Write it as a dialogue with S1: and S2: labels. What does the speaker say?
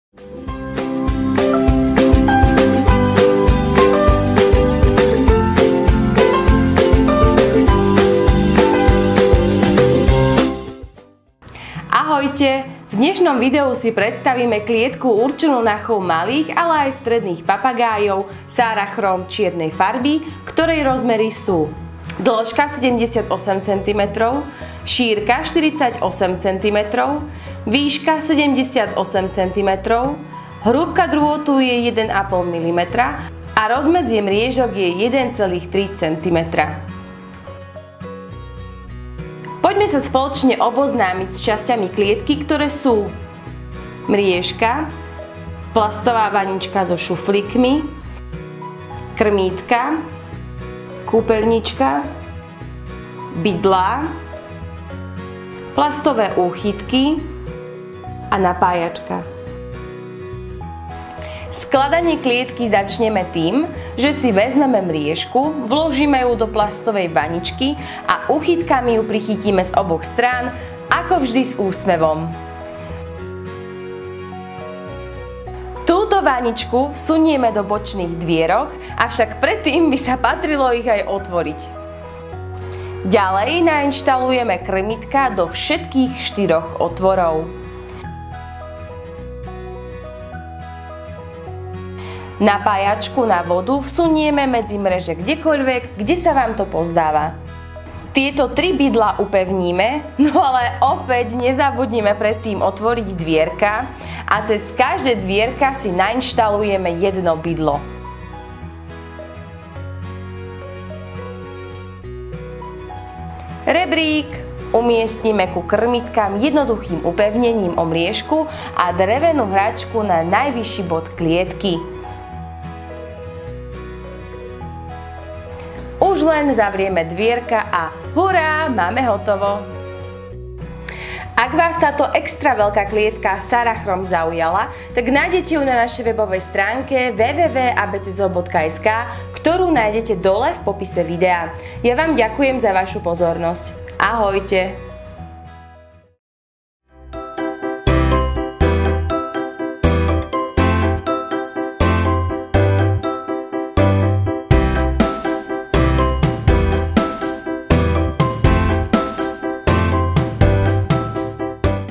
S1: Ahojte! V dnešnom videu si predstavíme klietku určenú na chov malých, ale aj stredných papagájov Sarachrom čiernej farby, ktorej rozmery sú dĺžka 78 cm, šírka 48 cm, výška 78 cm, hrúbka drôtu je 1,5 mm a rozmedzie mriežok je 1,3 cm. Poďme sa spoločne oboznámiť s časťami klietky, ktoré sú mriežka, plastová vanička so šuflíkmi, krmítka, kúpeľnička, bydlá, plastové úchytky a napájačka. Skladanie klietky začneme tým, že si vezmeme mriežku, vložíme ju do plastovej vaničky a úchytkami ju prichytíme z oboch strán, ako vždy s úsmevom. Túto vaničku vsunieme do bočných dvierok, avšak predtým by sa patrilo ich aj otvoriť. Ďalej nainštalujeme krmitka do všetkých 4 otvorov. Napájačku na vodu vsunieme medzi mreže kdekoľvek, kde sa vám to pozdáva. Tieto 3 bydlá upevníme, no ale opäť nezabudnime predtým otvoriť dvierka a cez každé dvierka si nainštalujeme jedno bydlo. Rebrík umiestnime ku krmitkám jednoduchým upevnením o mriežku a drevenú hračku na najvyšší bod klietky. Už len zavrieme dvierka a hurá, máme hotovo! Ak vás táto extra veľká klietka Sarachrom zaujala, tak nájdete ju na našej webovej stránke www.abczo.sk, ktorú nájdete dole v popise videa. Ja vám ďakujem za vašu pozornosť. Ahojte!